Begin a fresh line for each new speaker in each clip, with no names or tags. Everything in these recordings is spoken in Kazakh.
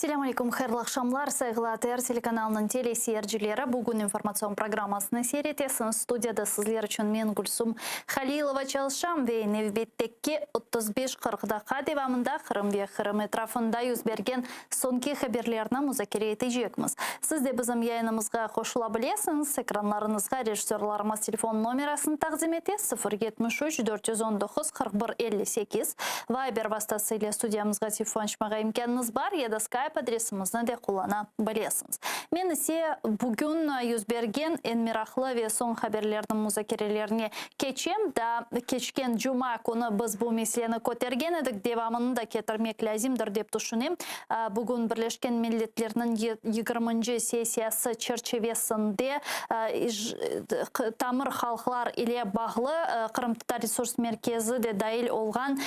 Ассаламу алейкум, хайрлы акшамлар, сайгылы АТР телеканалының телесерджилері бүгін информацион программасына серетесін. Студияда сізлер үшін мен Гүлсум Халилова чалшам ве невбеттекке 35-40 девамында Қырымбе Қырым этрафында юзберген сонки хаберлеріні музакере етежекміз. Сізде бізім яйынымызға қошыла білесіңіз, экранларыңызға режиссерларымыз телефон номерасын тақзим етес 073 419 41 58. Вайбер вастасыйлы студиямызға телефоншмаға имкеніңіз бар, еді скайп адресімізді де қолана білесіңіз. Мен ісе бүгін юзберген энмирақлы ве сон хаберлердің музакерелеріне кечем, да кечкен жума күні біз бұл меселені көтерген едік девамını da кетірмек ләзімдір деп тұшынем. Бүгін Бірлешкен Миллетлерінің 20-ші сессиясы черчевесінде тамыр халқылар иле бағлы Қырым Татар ресурс меркезі де дайыл олған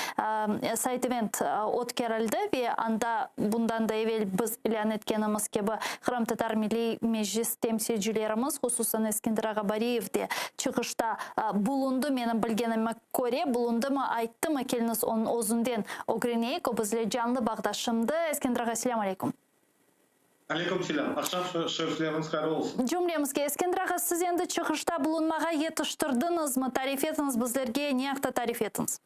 сайт-ивент өткерілді ве анда бұндан да евел біз илан еткеніміз кебі Қырым Татар Милли Межлис темсилчилерimiz, хусусан Ескендір Ағабариев де чығышта бұлынды, менің білгенім көре, бұлынды ма, айтты ма келіңіз оның өзінден огренейік, обызле жанлы бағдашымды. Ескендір Аға, ассаламу алейкум.
Алейкум селям. Ақшам шефлеріңіз қайырлы болсын.
Жүмремізге, Ескендір Аға, сіз енді чығышта бұлынмаға етіштірдіңіз ма, тариф етіңіз, біздерге не ақты тариф етіңіз?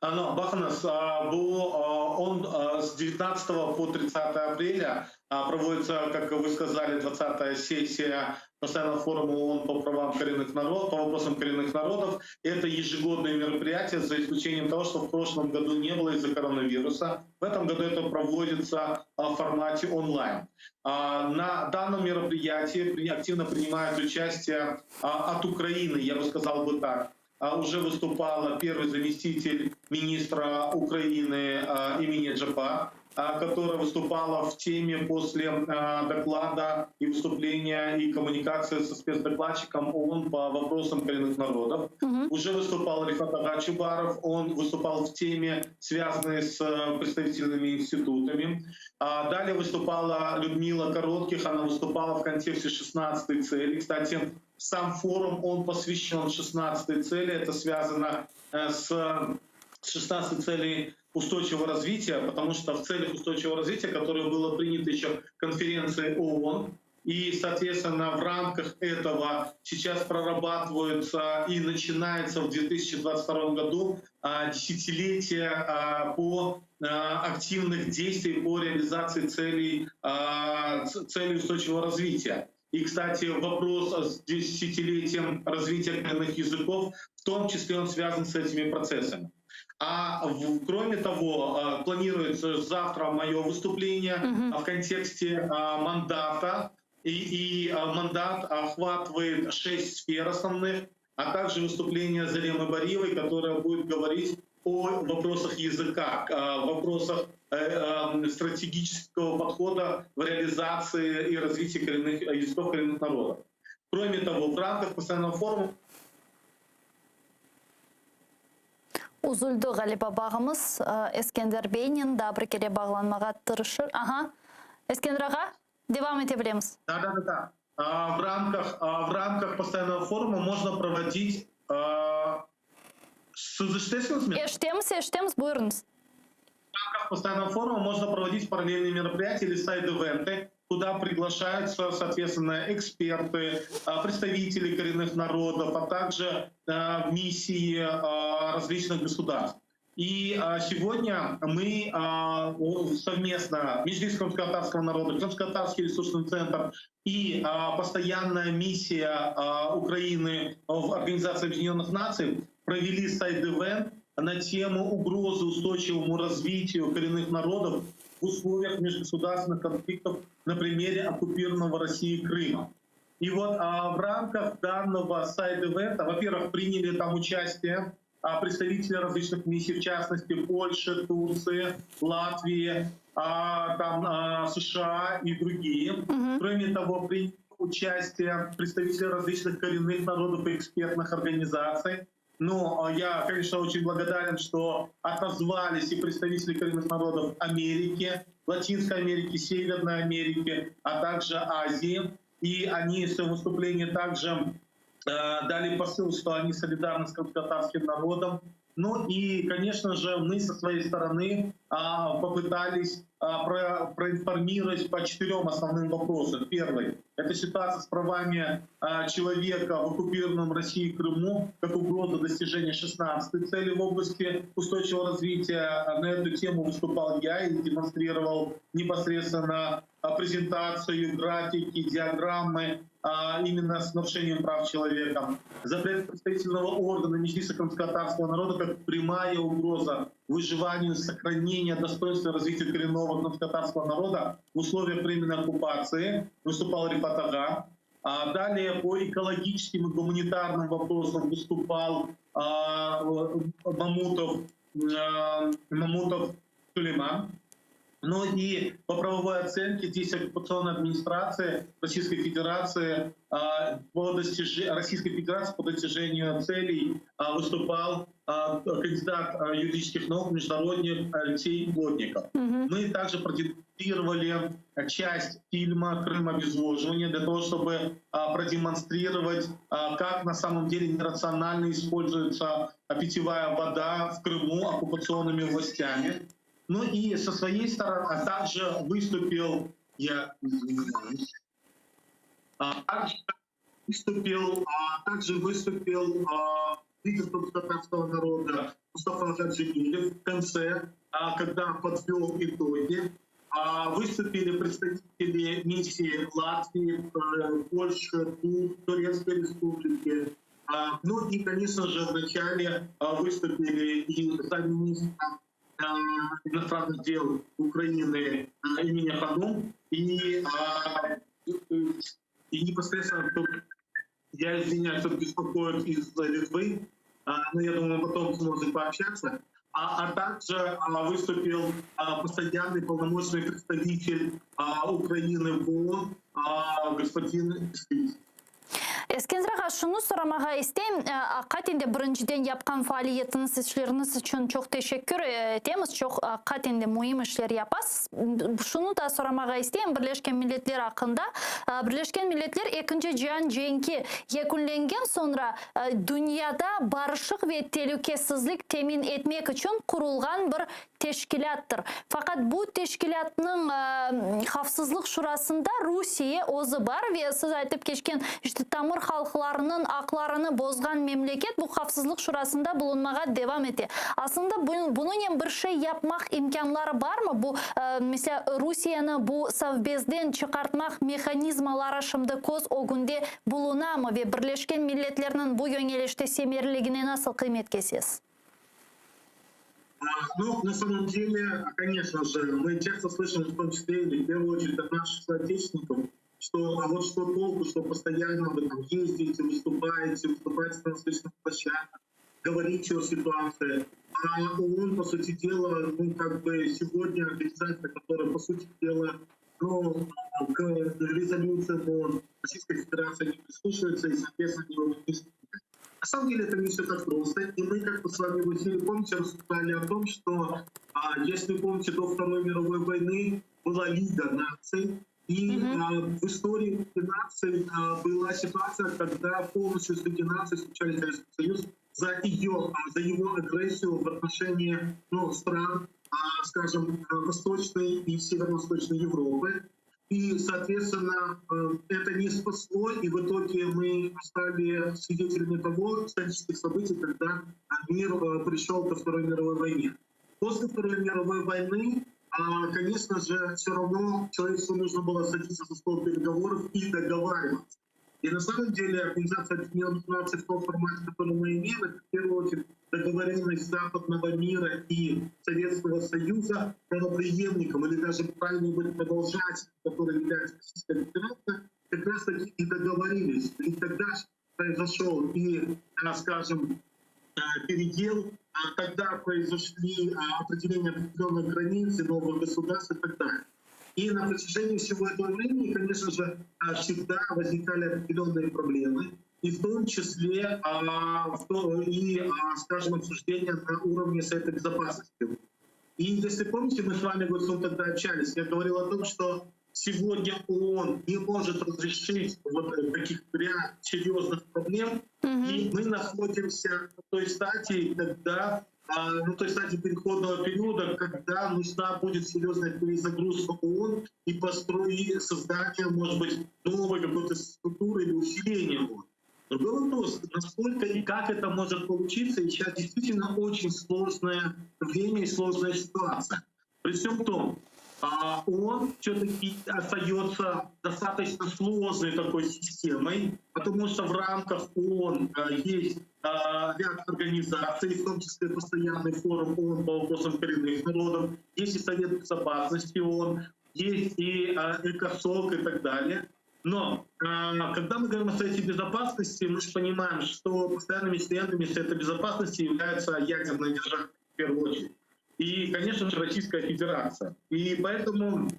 Бақыныз, он с 19 по 30 апреля проводится, как вы сказали, 20-я сессия постоянного форума ООН по правам коренных народов, по вопросам коренных народов. Это ежегодное мероприятие, за исключением того, что в прошлом году не было из-за коронавируса. В этом году это проводится в формате онлайн. На данном мероприятии активно принимают участие от Украины, я бы сказал бы так. Уже выступала первый заместитель министра Украины имени Джапа, которая выступала в теме после доклада и выступления и коммуникации со спецдокладчиком ООН по вопросам коренных народов. Уже выступал Рифат Ага Чубаров, он выступал в теме, связанной с представительными институтами. Далее выступала Людмила Коротких, она выступала в контексте 16-й цели. Кстати, сам форум, он посвящен 16-й цели, это связано с 16-й целью устойчивого развития, потому что в целях устойчивого развития, которое было принято еще конференцией ООН, и, соответственно, в рамках этого сейчас прорабатываются и начинается в 2022 году десятилетие по активных действий по реализации целей устойчивого развития. И, кстати, вопрос с десятилетием развития коренных языков, в том числе он связан с этими процессами. Кроме того, планируется завтра мое выступление в контексте мандата. И мандат охватывает 6 сфер основных, а также выступление Заремы Бариевой, которая будет говорить о вопросах языка, вопросах стратегического подхода в реализации и развитии коренных языков коренных народов. Кроме того, в рамках постоянного форума
Узулды Галипа бағымыз Ескендір Бейнин да бір кере бағланмаға тырышыр. Ескендір Аға, девам ете білеміз.
Да. В рамках постоянного форума можно проводить...
Эштеміз, бұйырыңыз.
В рамках постоянного форума можно проводить параллельные мероприятия или сайд-ивенты, куда приглашаются, соответственно, эксперты, представители коренных народов, а также миссии различных государств. И сегодня мы совместно, Межлис крымско-татарского народа, Крымско-татарский ресурсный центр и постоянная миссия Украины в Организации Объединенных Наций провели сайд-ивент на тему угрозы устойчивому развитию коренных народов в условиях межгосударственных конфликтов на примере оккупированного Россией Крыма. И вот в рамках данного сайд-ивента, во-первых, приняли там участие представители различных миссий, в частности Польши, Турции, Латвии, США и другие. Кроме того, приняли участие представители различных коренных народов и экспертных организаций. Но я, конечно, очень благодарен, что отозвались и представители коренных народов Америки, Латинской Америки, Северной Америки, а также Азии. И они в своем выступлении также дали посыл, что они солидарны с крымско-татарским народом Ну и, конечно же, мы со своей стороны попытались проинформировать по 4 основным вопросам. Первый — это ситуация с правами человека в оккупированном Россией Крыму, как угроза достижения 16-й цели в области устойчивого развития. На эту тему выступал я и демонстрировал непосредственно презентацию, графики, диаграммы именно с нарушением прав человека. Запрет представительного органа Меджлиса крымско-татарского народа как прямая угроза выживанию, сохранению достоинства развития коренного крымско-татарского народа в условиях временной оккупации. Выступал Рифат Ага. Далее по экологическим и гуманитарным вопросам выступал Мамутов Сулейман. Но и по правовой оценке действий оккупационной администрации Российской Федерации по достижению целей выступал кандидат юридических наук международных Алексей Плотников. Мы также продемонстрировали часть фильма «Крым. Обезвоживание» для того, чтобы продемонстрировать, как на самом деле нерационально используется питьевая вода в Крыму оккупационными властями. Ну и со своей стороны также выступил лидер крымско-татарского народа Мустафа Хаджигилев в конце, когда подвел итоги. Выступили представители миссии Латвии, Польши, Турецкой Республики. Ну и, конечно же, вначале выступили и замминистра иностранных дел Украины имени Ханум и непосредственно, я извиняюсь, что беспокоит из Литвы, но я думаю, потом сможем пообщаться. А также выступил постоянный полномочный представитель Украины в ООН господин Искрит.
Ескендираға шуну сұрамаға істейм, қатенде біріншіден япқан фаалиетіңіз ішлеріңіз үшін çok teşekkür etemiz. Çok қатенде muhim işler yapasыз. Şunu da сұрамаға істейм, Birleşken Milletler hakkında. Birleşken Milletler 2. Cihan Cengi yekünlengen sonra dünyada barışık ve tehlikesizlik temin etmek için kurulgan bir teşkilattır. Fakat bu teşkilatның Xavfsızlık Şurasında Rusiya ozu бар ve siz aytıp geçken işte Tamır halklarının aklarını bozgan memleket bu Xavfsızlık Şurasında bulunmağa devam etti. Aslında bunun bir şey yapmak imkanları var mı? Bu mesela Rusya'nı bu savbezden çıkartmak mekanizmaları şimdi koz o günde buluna mı ve Birleşken Milletler'in bu yönelişte semerliğine nasıl kıymet kesiyorsunuz?
Ну, на самом деле, конечно же, мы часто слышим, в том числе и в первую очередь от наших соотечественников, что вот что толку, что постоянно вы там ездите, выступаете на различных площадках, говорите о ситуации. А ООН, по сути дела, ну, как бы сегодня организация, которая, по сути дела, ну, к резолюциям ООН Российской Федерации не прислушивается и, соответственно, не выполняет. На самом деле это не все так просто. И мы, как бы с вами в эфире, помните, рассуждали о том, что, если помните, до Второй мировой войны была Лига наций, и в истории наций была ситуация, когда полностью среди наций включали Советский Союз за его агрессию в отношении стран, скажем, Восточной и Северо-Восточной Европы. И, соответственно, это не спасло, и в итоге мы стали свидетелями того исторических событий, когда мир пришел ко Второй мировой войне. После Второй мировой войны, конечно же, все равно человечеству нужно было садиться за стол переговоров и договариваться. И на самом деле Организация Объединенных Наций в том формате, который мы имеем, это в первую очередь договоренность западного мира и Советского Союза правопреемником, или даже правильно будет продолжателем, который является Российской Федерацией, как раз таки и договорились. И тогда произошел и, скажем, передел, тогда произошли определения определенных границ, новых государств и так далее. И на протяжении всего этого времени, конечно же, всегда возникали определенные проблемы, и в том числе скажем, обсуждения на уровне Совета Безопасности. И если помните, мы с вами тогда общались, я говорил о том, что сегодня ООН не может разрешить таких ряд серьезных проблем, и мы находимся в той стадии, когда той стадии переходного периода, когда нужна будет серьезная перезагрузка ООН и построить создание, может быть, новой какой-то структуры или усиления ООН. Другой вопрос, насколько и как это может получиться, и сейчас действительно очень сложное время и сложная ситуация. При всем том, ООН все-таки остается достаточно сложной такой системой, потому что в рамках ООН есть ряд организаций, в том числе постоянный форум ООН по вопросам коренных народов, есть и Совет Безопасности ООН, есть и ЭКОСОК и так далее. Но когда мы говорим о Совете Безопасности, мы же понимаем, что постоянными членами Совета Безопасности являются ядерные державы в первую очередь. И, конечно же, Российская Федерация. И поэтому,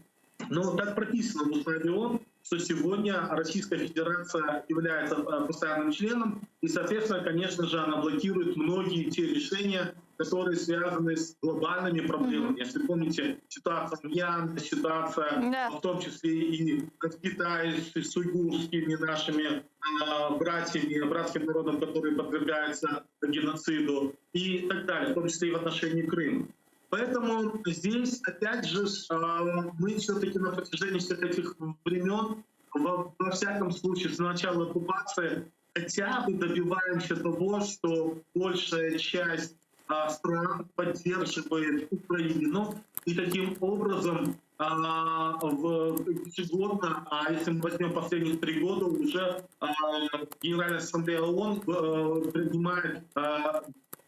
так прописано в уставе ООН, что сегодня Российская Федерация является постоянным членом, и, соответственно, конечно же, она блокирует многие те решения, которые связаны с глобальными проблемами. Если помните, ситуация в Мьянме, ситуация в том числе и в Китае с уйгурскими нашими братским народом, которые подвергаются геноциду, и так далее, в том числе и в отношении Крыма. Поэтому здесь, опять же, мы все-таки на протяжении всех этих времен, во всяком случае, с начала оккупации, хотя бы добиваемся того, что большая часть стран поддерживает Украину, и таким образом ежегодно, если мы возьмем последних 3 года, уже Генеральная Ассамблея ООН принимает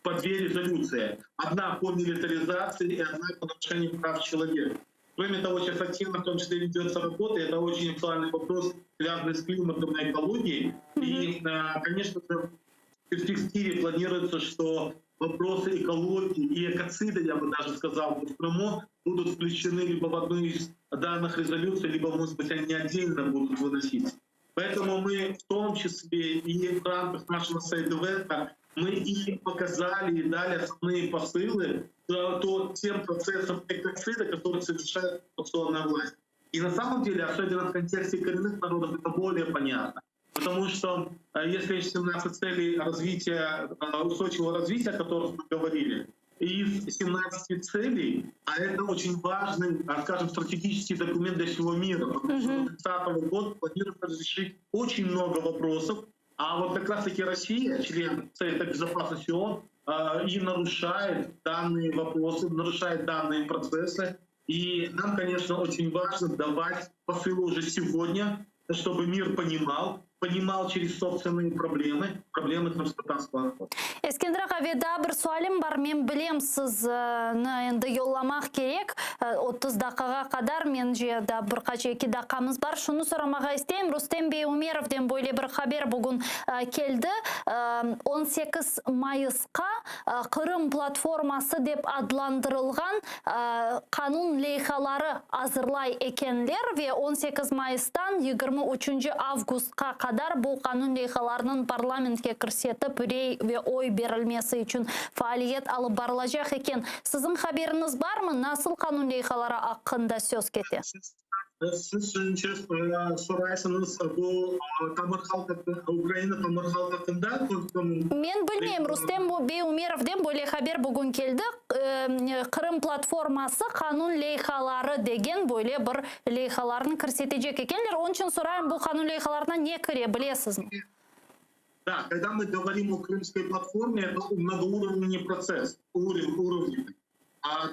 по 2 резолюции. Одна по милитаризации и одна по нарушению прав человека. Кроме того, сейчас активно в том числе ведется работа, и это очень актуальный вопрос, связанный с климатом и экологией. И, конечно же, в перспективе планируется, что вопросы экологии и экоцида, я бы даже сказал, в Крыму будут включены либо в одну из данных резолюций, либо, может быть, они отдельно будут выноситься. Поэтому мы в том числе и в рамках нашего Сейдвета мы и показали, и дали основные посылы тем процессам экоцида, которые совершает оккупационная власть. И на самом деле, особенно в контексте коренных народов, это более понятно. Потому что если есть 17 целей развития, устойчивого развития, о которых мы говорили, из 17 целей, а это очень важный, скажем, стратегический документ для всего мира, потому что до 2030 года планируется разрешить очень много вопросов, а вот как раз-таки Россия, член Совета Безопасности ООН, и нарушает данные вопросы, нарушает данные процессы. И нам, конечно, очень важно давать посылы уже сегодня, чтобы мир понимал через собственные проблемы Нұрсұлтан.
Ескендір Ғаведа бір суалым бар, мен білем сізні енді йолламақ керек. 30 дақаға қадар мен жерді бір қачы 2 дақамыз бар. Шуны сұрамаға істейм. Рустем Бейумеровден бойлы бір хабер бүгін келді. 18 майысқа Қырым платформасы деп адландырылған қанун лейхалары азырлай екенлер ве 18 майыстан 23 августқа қадар бұл қанун лейхаларының парламентке кірсетіп ве ой берілмесі үшін фаалиет алып барылacak екен. Сіздің хаберіңіз бар ма? Насыл қанун лейхалары ақында сөз кете?
Siz soraysanız bu Украина тамыр халқында?
Мен білмеймін, Рустем Бейумеровден бөле хабер бүгін келді. Қырым платформасы қанун лейхалары деген бөле бір лейхаларын кірсетежек екенлер. Onun için сұрайым, бұл қанун лейхаларына не кіре, білесіз ме?
Да, когда мы говорим о Крымской платформе, это многоуровневый процесс, уровневый.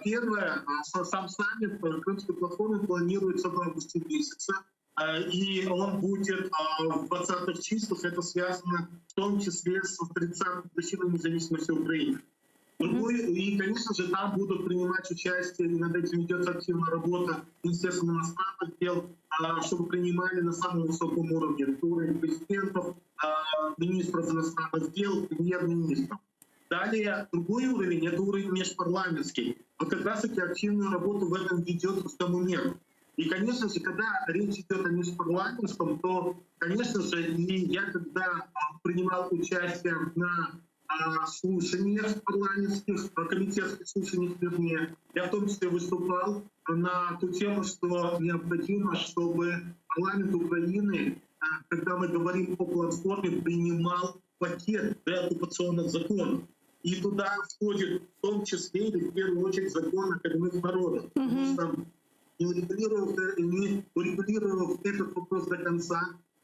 Первое, сам саммит Крымской платформы планируется в августе месяце, и он будет в 20-х числах. Это связано в том числе с 30-м годовщиной независимости Украины. И, конечно же, там будут принимать участие, и над этим идет активная работа Министерства иностранных дел, чтобы принимали на самом высоком уровне уровень президентов, министров иностранных дел, премьер-министров. Далее другой уровень — это уровень межпарламентский. Вот как раз-таки активную работу в этом ведет Рустем Умеров. И, конечно же, когда речь идет о межпарламентском, то, конечно же, и я когда принимал участие на слушаниях парламентских, комитетских слушаниях, вернее, я в том числе выступал на ту тему, что необходимо, чтобы парламент Украины, когда мы говорим о платформе, принимал пакет деоккупационных законов. И туда входит в том числе и в первую очередь закон о коренных народах. Потому что не урегулировав этот вопрос до конца,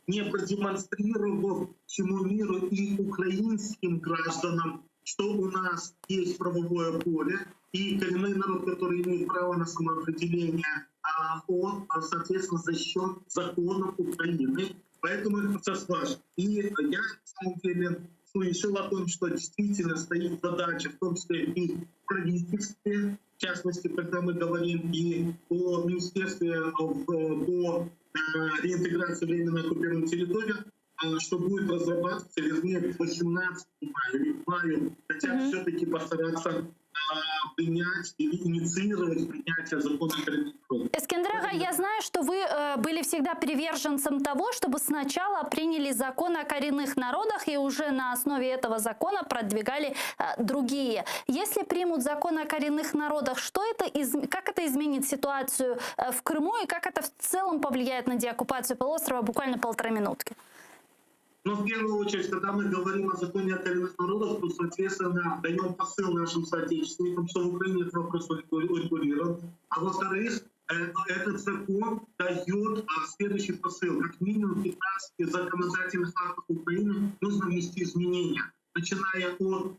не продемонстрировав всему миру и украинским гражданам, что у нас есть правовое поле, и коренной народ, который имеет право на самоопределение, он, соответственно, защищен законом Украины. Поэтому этот процесс важен. И я, на самом деле, решил о том, что действительно стоит задача, в том числе и в правительстве, в частности, когда мы говорим и о Министерстве по реинтеграции временно оккупированных территорий, что будет разрабатываться, вернее, 18 мая, хотят все-таки постараться принять или инициировать принятие закона о коренных народах.
Эскендер ага, я знаю, что вы были всегда приверженцем того, чтобы сначала приняли закон о коренных народах и уже на основе этого закона продвигали другие. Если примут закон о коренных народах, как это изменит ситуацию в Крыму и как это в целом повлияет на деоккупацию полуострова? Буквально 1,5 минутки.
Но в первую очередь, когда мы говорим о законе о коренных народах, то, соответственно, даем посыл нашим соотечественникам, что в Украине этот вопрос урегулирован. А во-вторых, этот закон дает следующий посыл. Как минимум 15 законодательных актов Украины нужно внести изменения, начиная от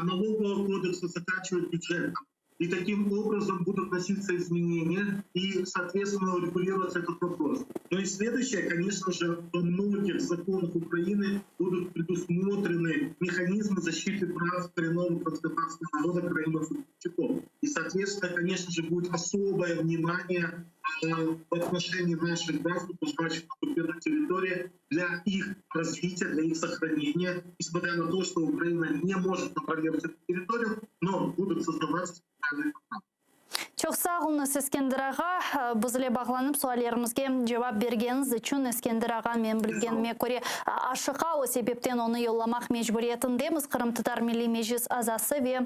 налогового кодекса, заканчивая бюджетом. И таким образом будут вноситься изменения и, соответственно, урегулироваться этот вопрос. Ну и следующее, конечно же, во многих законах Украины будут предусмотрены механизмы защиты прав коренного крымскотатарского народа, крымов-татарчуков. И, соответственно, конечно же, будет особое внимание в отношении наших граждан, проживающих на оккупированной территории, для их развития, для их сохранения, несмотря на то, что Украина не может контролировать эту территорию, но будут создаваться специальные программы.
Çok sağ olun Эскендер ага. Biz ile bağlanıp suallarımızga cevap bergeniz için Эскендер ага men bilgenime göre aşıqa o sebepten onu yollamak mecburiyetindemiz. Kırım Tatar Milli Meclis azası ve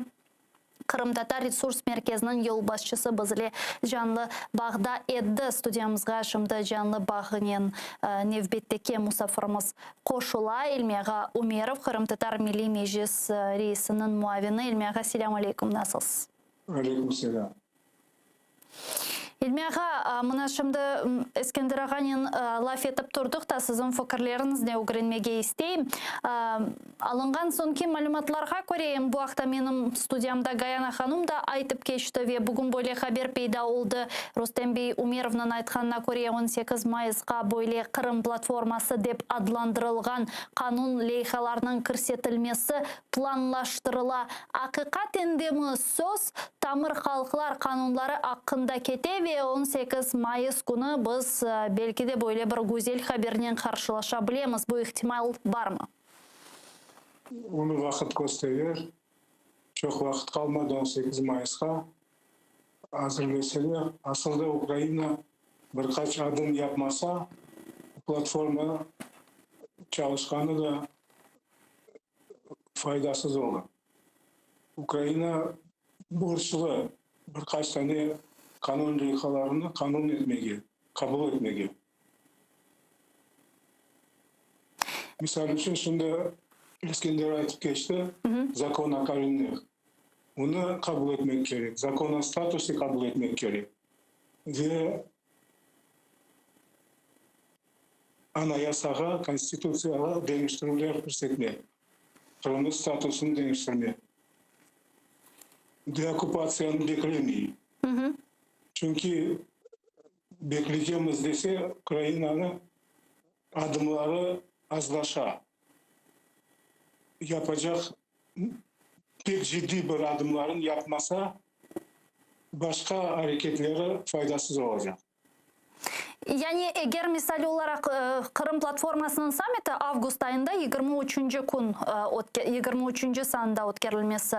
Kırım Tatar Resurs Merkezi'nin yol başçısı biz ile canlı bağda eddi. Studiyamızga şimdi canlı bağının nevbetteki musafirimiz koşula Elmiyağa Umerov, Kırım Tatar Milli Meclis reisinin muavini. Elmiyağa selam aleyküm, nasılsınız?
Алейкум селям.
Elmiyağa, mına şimdi Эскендер ағанен laf etip тұрдық та sizin fikirlerinizni öğrenmege isteyim. Alıngan sonki malumatlarga ko'ra, bu haqda menim studiyamda Gayana Hanım da aytып keçti ve bugün böyle haber peyda oldu. Rostemбей Umerov'nun aytkanına ko'ra 18 mayısqa böyle Kırım platforması dep adlandırılgan kanun leyhalarının kirsetilmesi planlaştırıla. Hakikaten de mi söz Tamır Halklar kanunları hakkında kete ve 18 Mayıs günü biz belki de böyle bir güzel haberden karşılaşabiliriz. Bu ihtimal var mı?
Onu vaqt gösterir. Çok vaqt kalmadı 18 Mayıs'a. Hazırlasalar. Aslında Ukrayna birkaç adım yapmasa platforma çalışkanı da faydasız olur. Ukrayna borçlu birkaç tane kanun leyhalarını kanun etmeye, kabul etmeye. Misal için şimdi Эскендер aytıp geçti, zakona karınlık. Bunu kabul etmek gerek, zakona statüsü kabul etmek gerek. Ve anayasaga, konstitusiyaga değiştirmeler көрсетme. Kırım'ın statüsünü değiştirme. Deokkupasyonu beklemeyi. Çünkü bekleyeceğimiz dese Ukrayna'nın adımları azlaşa. Yapacak pek ciddi bir adımların yapmasa başka hareketleri faydasız olacak.
Yani eğer misal olarak Kırım platformasının samiti avgust ayında 23. gün 23. sanda ötkürülmesi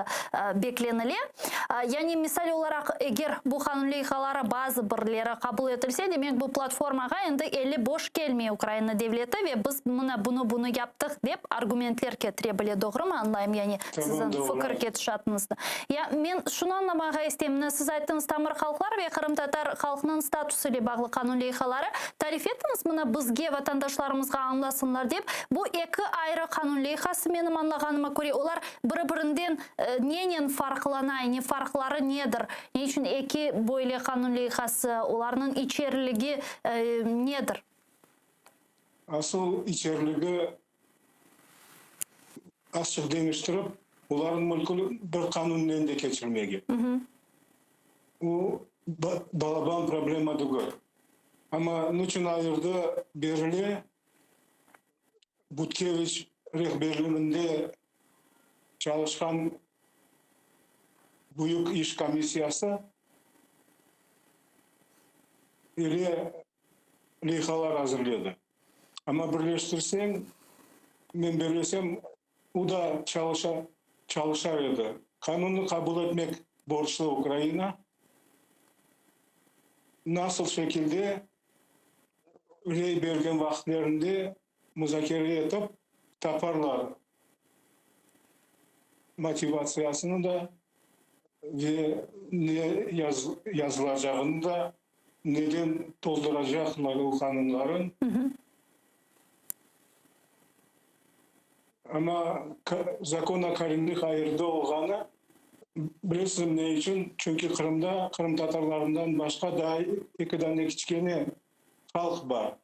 beklenili. Yani misal olarak eğer bu kanun leyhaları bazı birleri kabul edilse demek bu platformaga endi eli boş gelmiyor Ukrayna devleti ve biz bunu yaptık dep argumentler ketirебіле, doğru mu anlayayım? Yani sizin fikir ketişatınızda. Ya men şunu anlamağa isteyim. Siz ayttınız Tamır halklar ve Kırım Tatar halkının statüsüyle bağlı kanun leyhaları лейхалары тариф еттіңіз мұна бізге ватандашларымызға аңласынлар деп. Бұл екі айры қанун лейхасы менің анлағаныма көре, олар бір-бірінден ненен фарқланай, не фарқлары недір? Не үшін екі бойлы қанун лейхасы, оларының ичерлігі недір?
Асыл ичерлігі ашық демештіріп, олардың мүлкілі бір қануннен де кечірмеге. О балабан проблема дүгір. Ама нүчін айырды беріле Буткевич рехберлігінде çalışkan Büyük İş Комиссиясы или лейхалар әзірледі. Ама бірлештірсең, мен бірлесем, уда çalışar еді. Kanunu kabul etmek borçlu Ukrayna. Nasıl şekilde üley bergen vaktlerinde müzakere etip taparlar motivasyasını da ve ne yazılacağını da neden tolduracaklar o kanunların. Ama zakona karinlik ayırdı olğanı bilirsin ne için? Çünkü Kırım'da Kırım Tatarlarından başka daha iki tane kiçkene halk var.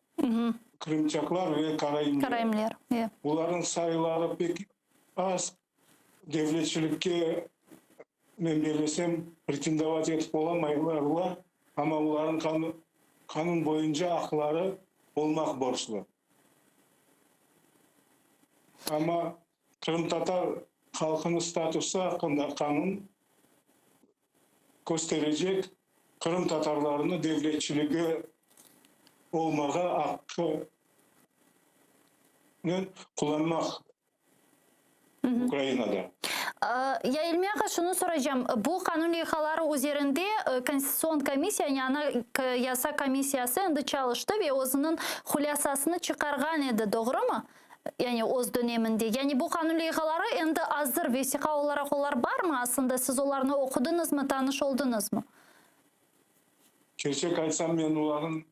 Kırımçaklar ve Karayimler. Bunların sayıları pek az. Devletçilikке men belesem pretendovat etip olamayırlar. Ama onların kanun boyunca hakları olmak borçlu. Ama Kırım Tatar halkının statüsü hakkında kanun gösterecek Kırım Tatarlarını devletçiliğe olmağa hakkı kullanmak Ukrayna'da.
Я Эльмяға шunu soracağım. Bu kanun leyhaları üzerinde Konstitusyon Komissiya, yani Yasa Komissiyası indi çalıştı ve o'zining xulasasını çıkargan edi, doğru mu? Yani o'z döneminde. Yani bu kanun leyhaları endi hazır vesika olarak olar var mı aslında? Siz onlarını okudunuz mu, tanış oldunuz mu?
Gerçek aytsam men uların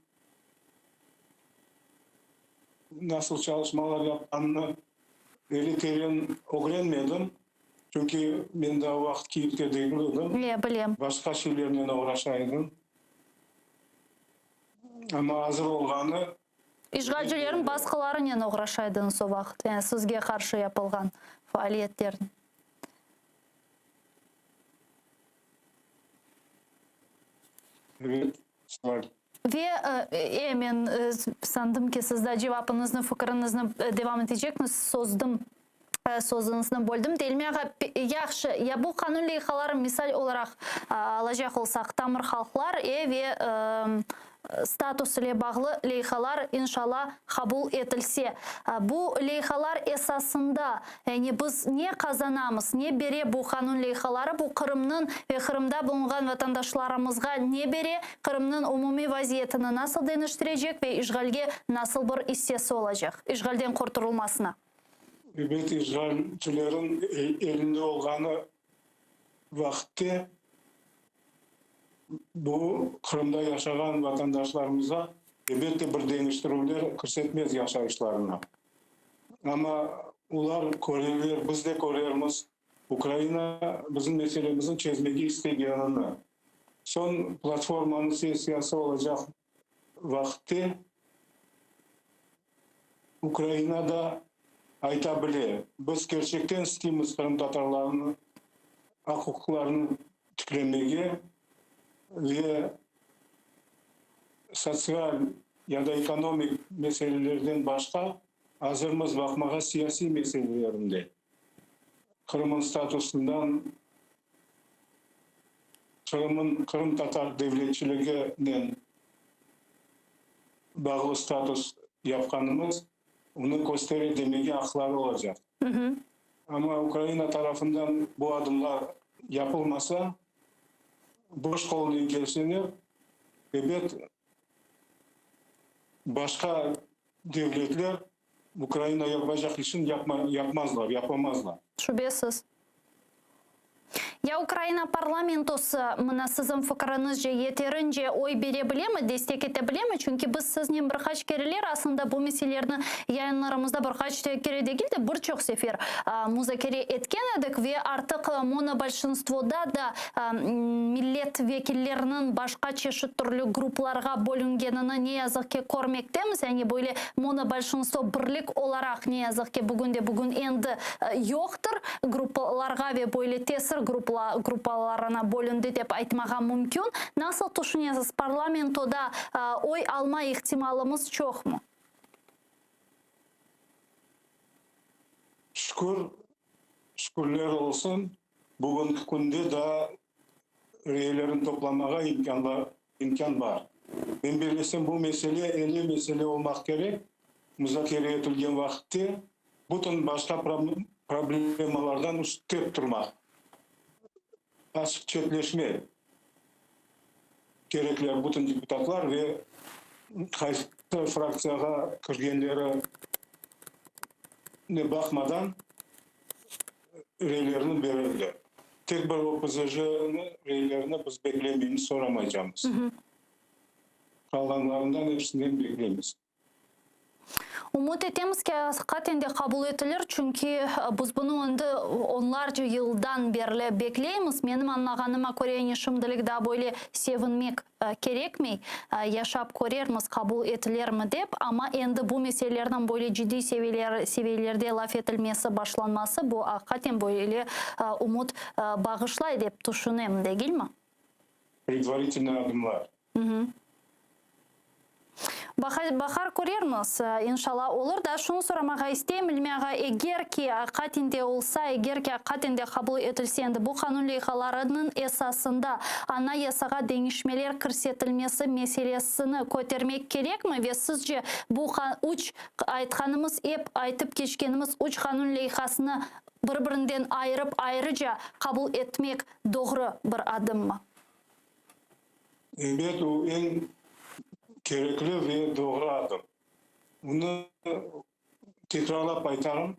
nasıl çalışmalar yaptığını öyle terin öğrenmedim. Çünkü ben daha vakit Kiev'de değildim.
Bilem.
Başka şeylerle uğraşaydım. Ama hazır olğanı
İşgalcilerin baskıları nene uğraşaydınız o vakit? Yani sizge karşı yapılgan faaliyetlerin.
evet, var.
Ve men sandım ki siz de cevabınızın, fikrinizni devam edeceksiniz. Sözünüzden böldüm. Delmiyaga yaxşı. Ya bu kanun leyhaları misal olarak alacak olsak tamır halklar ve status ile bağlı leyhalar inşallah kabul edilse. Bu leyhalar esasında yani biz ne kazanamız, ne bere bu kanun leyhaları bu Kırım'ın ve Kırım'da bulunan vatandaşlarımızga ne bere Kırım'ın umumi vaziyetini nasıl dönüştürecek ve işgalge nasıl bir hissesi olacak? İşgalden kurtulmasına.
Evet, işgalcilerin elinde olğanı vakitte bu Kırım'da yaşayan vatandaşlarımıza elbette bir değiştirmeler көрсетmez yaşayışlarına. Ama ular koreler, biz de korerimiz Ukrayna bizim meselemizin çözmeyi istegenini. Son platformanın sesiyası olacak vakitte Ukrayna'da aytabilir. Biz gerçekten isteyimiz Kırım Tatarlarının hukuklarını tüklemeye ve sosyal ya da ekonomik meselelerden başka hazırımız bakmağa siyasi meselelerinde. Kırım'ın statüsünden Kırım Tatar devletçiliğine bağlı statüs yapkanımız onu gösteri demeye hakları olacak. Ama Ukrayna tarafından bu adımlar yapılmasa boş koluna gelsinler. Evet, başka devletler Ukrayna yapacak işin yapamazlar.
Şüphesiz. Я Украина парламентосы мына сіздің фықырыңыз же етерінже ой бере білемі, дестек ете білемі? Чүнки біз сізнен бір қач керелер, асында бұл меселерні яйынларымызда бір қач кереде келді, бір чоқ сефер музакере еткен едік, ве артық монобольшинствода да миллет векиллерінің башқа чеші түрлі группларға бөлінгеніні не язықке көрмектеміз, әне бөлі монобольшинство бірлік оларақ не язықке бүгін енді йоқтыр, группаларға ве бөлі тесір группаларына бөлінді деп айтмаға мүмкін. Насыл тұшынесіз парламентода ой алма ихтималымыз чоқ му?
Шүкірлер олсын, бүгінгі күнде да рейлерін топламаға имкан бар. Мен белесем бұл меселе, әлі меселе олмақ керек, мұзакере етілген вақытте бұтын башқа проблемалардан үстеп тұрмақ. Ашық четлешме кереклер бұтын депутатлар ве қайсы фракцияға кіргендері не бақмадан рейлерін берілді. Тек бір ОПЗЖ-ны рейлеріні біз беклемейін сорамайжамыз. Қалғанларından hepsinden beklemiz.
Umut etemiz ki қатенде қабыл етілер, çünkü біз бұны onlarca yıldan beri bekleyemiz. Benim anlағаныма көре шымдылық да böyle sevinmek gerekmey. Yaşap көрерміз, қабыл етілер mi деп. Ama endi bu meselelerden böyle ciddi seviyelerde laf etilmesi başlanması bu қатен böyle umut bağışlay деп düşünem, değil mi?
Предварительные adımlar.
Бахар көрерміз, иншалла олар да шуны сұрамаға істейм, ilmeға егер ки қатенде олса, егер ки қатенде қабыл етілсенді, бұл қанун лейхаларының esasында ана ясаға денішмелер кірсетілмесі меселесіні көтермек керек ме? Ве сізже бұл үш айтқанымыз, айтып кешкеніміз үш қанун лейхасыны бір-бірінден айырып, айрыжа қабыл етмек doğru бір адым ма?
Evet, o en gerekli ve doğru adım. Bunu tekrarlap aytarım.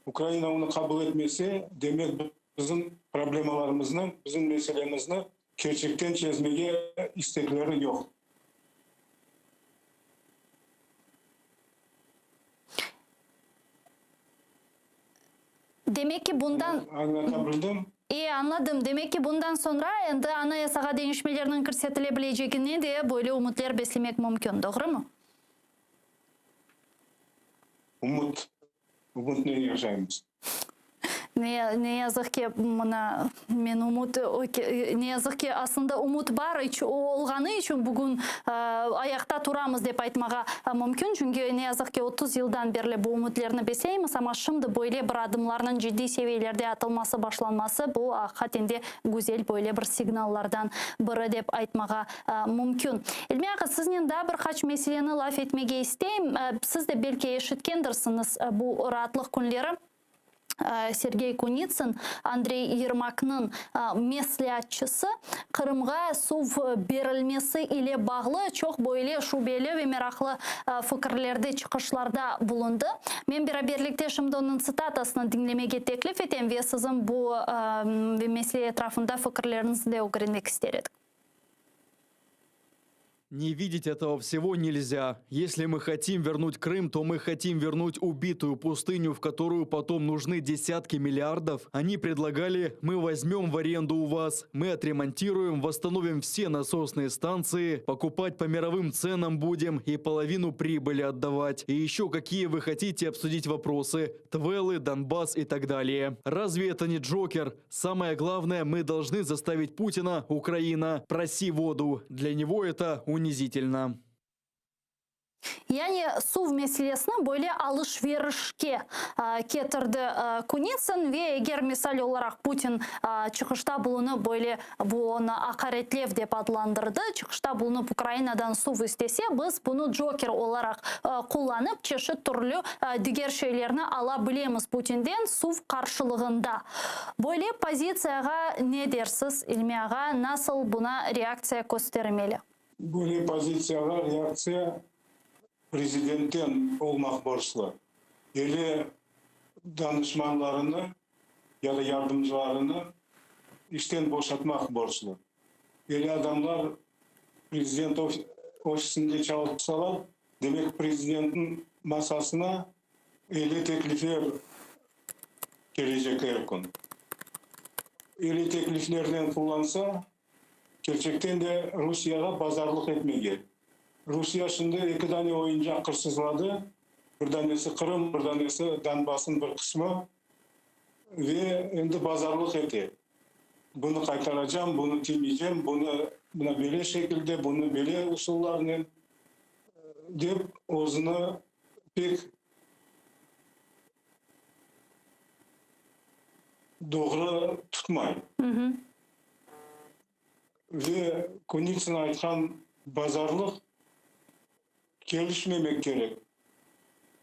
Ukrayna onu kabul etmesi demek bizim problemalarımızın, bizim meselemizini gerçekten çözmeye istekleri yok.
Demek ki bundan...
Anlatabildim.
Anladım. Demek ki bundan sonra endi anayasaga değişmelerinin kirşetilebileceğini de böyle umutlar beslemek mümkün. Doğru mu?
Umut ne yaşayımız?
Ne yazık ki buna men umut ne yazık ki aslında umut var olğanı için bugün ayakta turamız dep aytmağa mümkün. Çünkü ne yazık ki 30 yıldan beri bu umutlarını beseymiz ama şimdi böyle bir adımlarının ciddi seviyelerde atılması başlanması bu hakikaten güzel böyle bir signallardan biri dep aytmağa mümkün. İlmi ağa sizden daha birkaç meseleni laf etmege isteyim. Siz de belki eşitkendirsiniz bu rahatlık günleri. Сергей Куницын, Андрей Ермакның меслиатчысы Қырымға сув берілмесі ile bağlı çok böyle şubeli ve meraklı fikirlerde, çıkışlarda bulundu. Ben beraberlikte şimdi onun sitatasını dinlemeye teklif etem ve sizin bu mesele etrafında fikirlerinizi de öğrenmek isterim.
Не видеть этого всего нельзя. Если мы хотим вернуть Крым, то мы хотим вернуть убитую пустыню, в которую потом нужны десятки миллиардов. Они предлагали: мы возьмем в аренду у вас, мы отремонтируем, восстановим все насосные станции, покупать по мировым ценам будем и половину прибыли отдавать. И еще какие вы хотите обсудить вопросы: Твелы, Донбасс и так далее. Разве это не Джокер? Самое главное, мы должны заставить Путина, Украина, проси воду. Для него это унизительно.
Yani su meselesini böyle alışverişke getirdi Kunicin ve eğer misal olarak Putin çıkışta bulunup böyle bu onu hakaretlev dep adlandırdı. Çıkışta bulunup Ukrayna'dan su istese biz bunu Joker olarak kullanıp çeşit türlü diğer şeylerini alabilemiz Putin'den su karşılığında. Böyle pozisyaya ne dersiz İlmi ağa, nasıl buna reaksiya göstermeli?
Böyle pozisyaya reaksiya Prezidentten olmak borçlu. Eli danışmanlarını ya da yardımcılarını işten boşatmak borçlu. Eli adamlar prezident ofisinde çalışsalar, demek prezidentin masasına eli teklifler gelecek her gün. Eli tekliflerden kullansa, gerçekten de Rusya'ya pazarlık etmeye. Rusya şimdi iki tane oyuncak kırsızladı. Bir tanesi Kırım, bir tanesi Donbass'ın bir kısmı. Ve şimdi pazarlık etti. Bunu kaytaracağım, bunu demeyeceğim, buna böyle şekilde, bunu böyle usullarla deyip ağzını pek doğru tutmayın. Ve Kunitsin aytkan pazarlık gelişmemek gerek.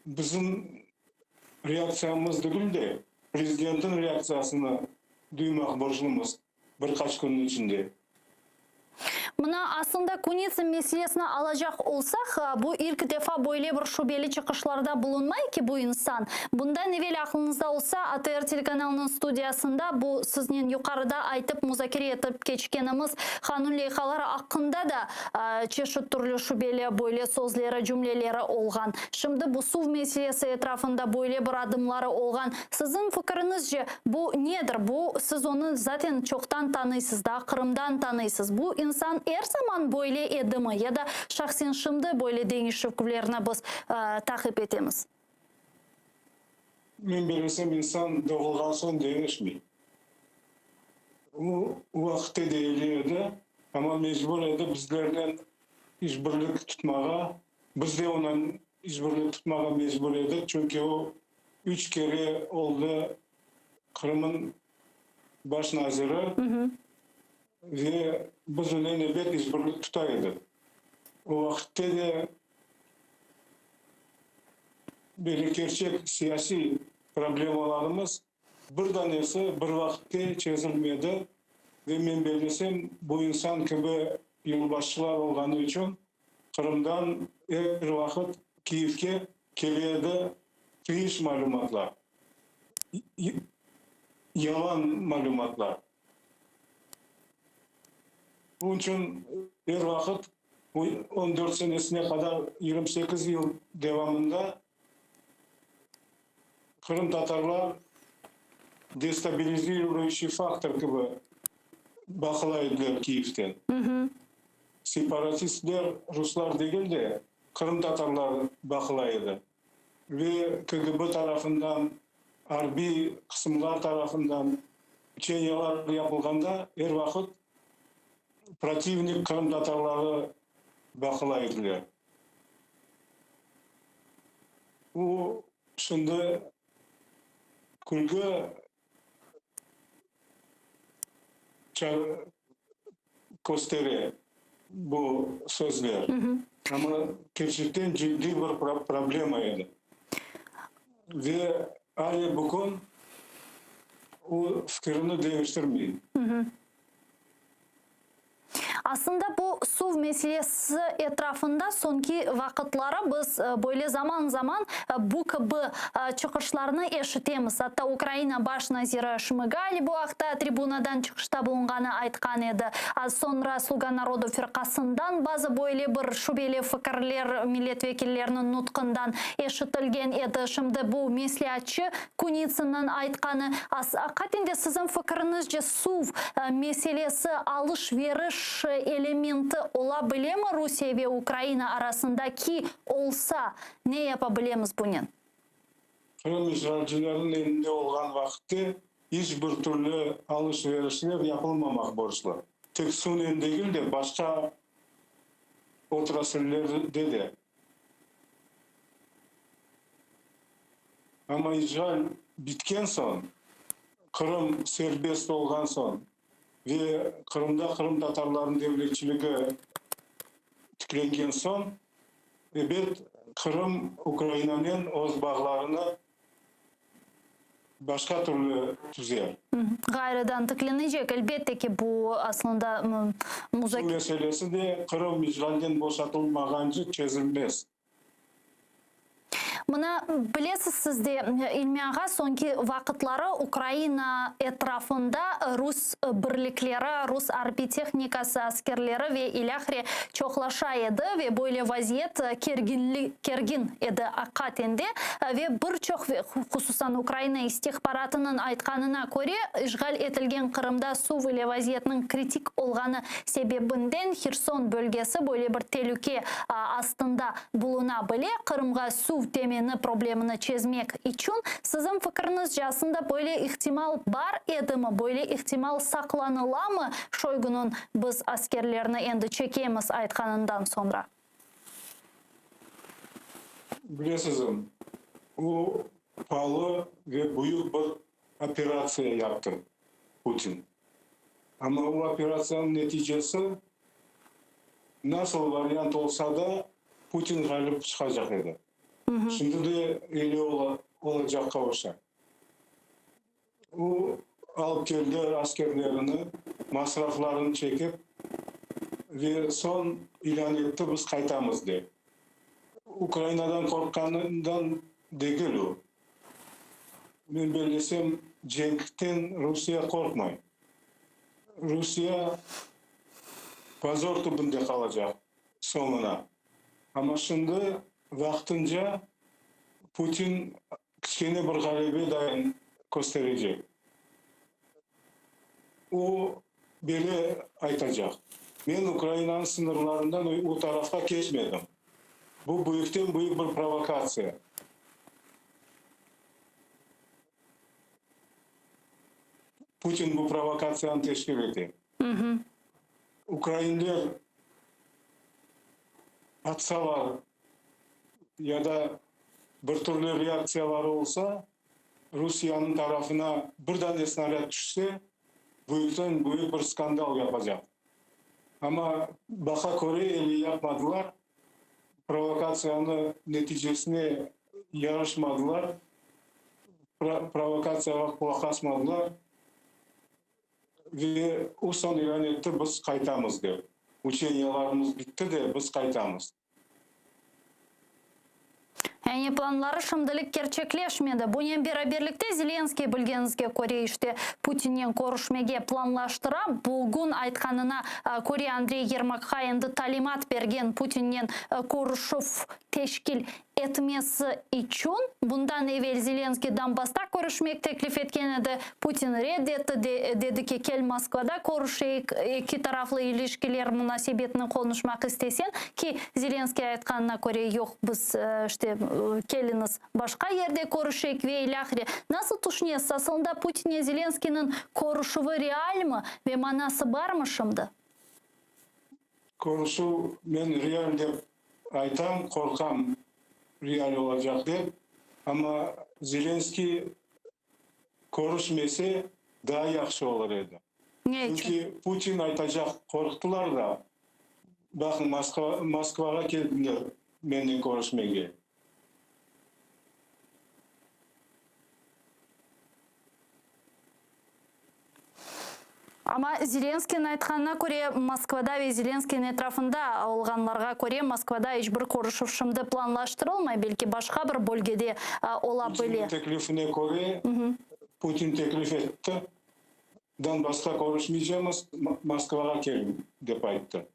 Bizim reaksiyamız değil de prezidentin reaksiyasını duymak borçluyuz birkaç günün içinde.
Mına aslında Kunitsin meselesine alacak olsak, bu ilk defa böyle bir şubeli çıkışlarda bulunmayı ki bu insan. Bundan evvel aklınızda olsa ATR telekanalının stüdyasında bu sizin yukarıda aytıp muzakere etip geçkenimiz kanun leyhaları hakkında da çeşit türlü şubeli böyle sözleri, cümleleri olgan. Şimdi bu SUV meselesi etrafında böyle bir adımları olgan. Sizin fikrinizce bu nedir? Bu siz onu zaten çoktan tanıysınız da Kırım'dan tanıysınız. Bu insan her zaman böyle edimi ya da şahsen şimdi böyle değişikliklerine biz takip etemiz.
Ben bilsem insan doğulgan son değişmiyor. O vakitte değiliyordu ama mecbur edip bizlerden işbirlik tutmağa, biz de ondan işbirlik tutmağa mecbur edip çünkü o 3 kere oldu Kırım'ın baş nazırı ve biz onunla elbet işbirlik tutaydı. O vakitte de böyle gerçek siyasi problemalarımız bir tanesi bir vakitte çözülmedi ve ben bilsem bu insan gibi yolbaşçılar olganı için Kırım'dan her vakit Kiev'e geliyordu kıyış malumatlar, yalan malumatlar. Bunun için her vakit 14 senesine kadar 28 yıl devamında Kırım Tatarlar destabiliziruющий faktör gibi bakılaydılar Kiev'ten. Separatistler Ruslar değil de Kırım Tatarlar bakılaydı. Ve KGB tarafından, harbi kısımlar tarafından çeyalar yapıldığında her vakit protivnik Kırım Tatarları bakılaydılar. Bu şimdi kulga gösteriyor bu sözler. Ama gerçekten ciddi bir problemaydı. Ve hala bugün o fikrini değiştirmeyin.
Aslında bu SUV meselesi etrafında sonki vakitlara biz böyle zaman zaman bu gibi çıkışlarını eşitemiz. Hatta Ukrayna baş naziri Şmıgali bu hafta tribunadan çıkışta bulunganı aytkan edi. Az sonra Sluga Narodu firkasından bazı böyle bir şubeli fikirler milletvekillerinin nutkundan eşitilgen edi. Şimdi bu mesliyatçı Kunitsin'in aytkanı. Katinde sizin fikrinizce SUV meselesi alış-veriş elementi olabilir mi Rusya ve Ukrayna arasındaki olsa ne yapabileceğiz bunun?
Kırım işgalcilerin elinde olan vakitte hiçbir türlü alış-verişler yapılmamak borçlu. Tek Suriye değil de başka otrasillerde de. Ama işgal bitken son, Kırım serbest olgan son ve Kırım'da Kırım Tatarların devletçiliği tüklengen son, evet Kırım Ukrayna'nın öz bağlarını başka türlü tüzer.
Gayrıdan tıklanacak elbette ki bu aslında
Bu meselesi de Kırım işgalden boşaltılmaganca çözülmez.
Мына білесіз сізде Илмияға соңғы вақытлары Украина etrafında Rus birlikleri, Rus harbi техникасы askерleri ve ilahri çoğlaşa еді ve böyle vaziyet kergin еді akatende ve birçok hususan Ukraina istihbaratının айтқанына көре işgal etilgen Kırım'da su ve vaziyetinin kritik olğanı sebebinden Херсон bölgesi böyle bir tehlike астында buluna bile Kırım'a su temeni problemini çözmek için sizin fikriniz jasında böyle ihtimal var edi mi? Böyle ihtimal saklanıla mı Şoygu'nun biz askerlerini endi çekemiz aytkanından sonra?
Білесізім, o pahalı ve büyük bir operasyon yaptı Putin. Ama o operasyonun neticesi nasıl varyant olsa da Putin galip çıkacak edi. Şimdi de öyle olacak kavuşa. O alıp geldi askerlerini, masraflarını çekip ve son ilan etti biz kaytamız diye. Ukrayna'dan korkanından değil o. Ben belirlesem cenkten Rusya korkmayın. Rusya pazar tubunda kalacak sonuna. Ama şimdi vaktınca Putin kichkene bir g'alaba dayan gösterecek. O böyle aytacak. Ben Ukrayna'nın sınırlarından o tarafa geçmedim. Bu büyükten büyük bir provokasyon. Putin bu provokasyonu teşkil etti. Ukraynalılar atsalar ya da bir türlü reaksiyaları olsa Rusya'nın tarafına birden snaryad düşse büyükten büyük bir skandal yapacak. Ama baka Kore'yi yapmadılar. Provokasyonu neticesine yarışmadılar. Provokasyona kulak asmadılar. Ve o son ilan etti biz kaytamız diyor. Uçenyalarımız bitti de biz kaytamız.
Yani planları şimdilik gerçekleşmedi. Bunun beraberlikte Zelenskiy bilgenizge göre işte Putin'in görüşmege planlaştıra bugün aytkanına göre Andrey Yermak'a endi talimat bergen Putin'in görüşüp teşkil etmesi için bundan evvel Zelenskiy Donbass'ta görüşmek teklif etken edi. Putin reddetti dedi ki gel Moskva'da görüşeyik, iki taraflı ilişkiler münasebetini konuşmak istesen ki Zelenskiy aytkanına göre yok biz işte keliniz başka yerde görüşecek ve ilahri. Nasıl düşünüyorsunuz? Aslında Putin'e Zelenskiy'nin görüşüvü real mi ve manası var mı şimdi?
Görüşü ben real dep aytam, korkam real olacak dep. Ama Zelenskiy görüşmese daha yaxşı olur edi.
Ne için?
Çünkü Putin aytacak korktular da bakın Moskva'ya geldiler benimle görüşmeye.
Ama Zelenskiy'nin aytkanına göre Moskva'da ve Zelenskiy'nin etrafında olganlarga göre Moskva'da hiçbir görüşüp şimdi planlaştırılmay. Belki başka bir bölgede olabilir.
Putin teklifine göre Putin teklif etti. Donbass'ta görüşmeyeceğimiz Moskva'ya gelin dep ayttı.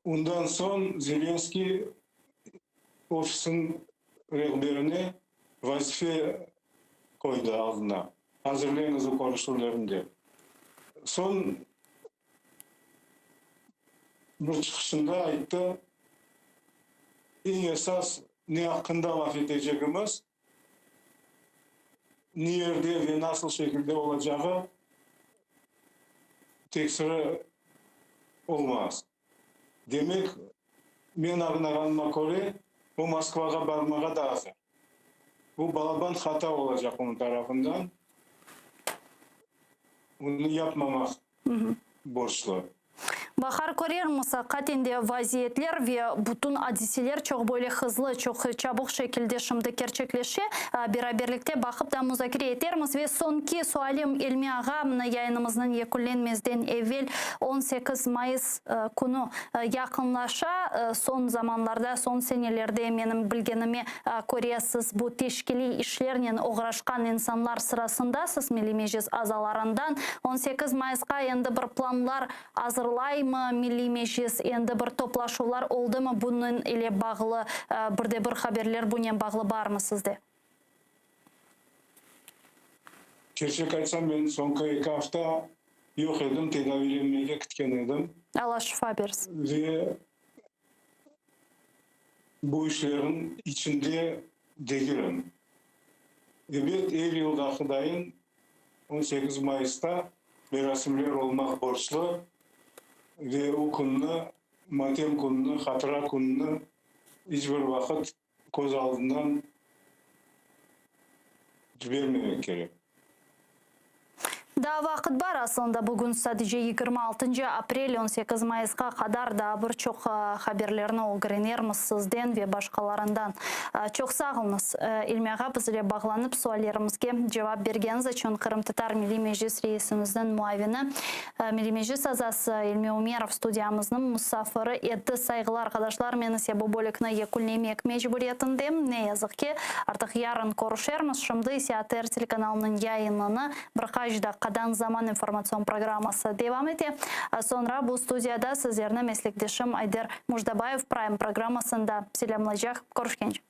Ondan son Zelenskiy ofisin rehberine vazife koydu aldına. Hazırlayınız o görüşürlerini diye. Son bir çıkışında ayttı. En esas ne hakkında laf edeceğimiz, nerede ve nasıl şekilde olacağı tekrar olmaz. Demek men anlaganyma göre o Moskva'ya barmağa da hazır. Bu balaban hata olacak onun tarafından. Bunu yapmamak borçlu.
Бахар көрерміз, қатенде вазиетлер ве бутун адиселер чоқ бөлі хызлы, чоқ чабық шекілде шымды керчеклеше бераберлікте бақып да музакире етерміз. Ве сонки суалим Эльми аға мына яйынымыздың екуленмезден евел 18 майыс күні яқынлаша сон заманларда, сон сенелерде менің білгеніме көресіз бұл тешкелей ішлерінен оғырашқан инсанлар сырасында сыз милимежіз азаларындан 18 майысқа енді бір планлар азырлаймы милимежіз енді бір топлашулар олды ма бұның еле бағылы бірде бір хаберлер бұнен бағылы бар ма сізде?
Gerçek айтсам, мен соңғы 2 hafta yok edim, tedavilenmeye gitken edim.
Allah şifa bersin.
Ve bu işlerin içinde değilim. Evet, her yıldakıdayın 18 Mayıs'ta merasimler olmak borçlu ve o gününü, matem gününü, hatıra gününü hiçbir vakit göz aldığından vermemek gerek.
Да, вақыт бар асылында бүгін сәдеже 26 апрель 18 майысқа қадар да бір чоқ хаберлеріні олгіренерміз сізден ве башқаларындан. Чоқ сағылыңыз, Эльмиға бізіле бағланып суалерімізге жауап бергеніз үшін Қырым Татар Милли Межлис рейсіміздің муавини Милли Межлис азасы Эльми Умеров студиямыздың мұсафыры еді. Сайғылар қадашлар мені себу бөлікні екулнемек мejбуретіндем. Не язықке артық ярын көрішерміз. Шымды Сиатер телеканалының яйыныны бір қажда Қадан заман информацион программасы девам ете. Sonra бұл студияда сіздерні меслектешім Айдер Муждабаев Прайм программасында селямлайжақ көрішкенше.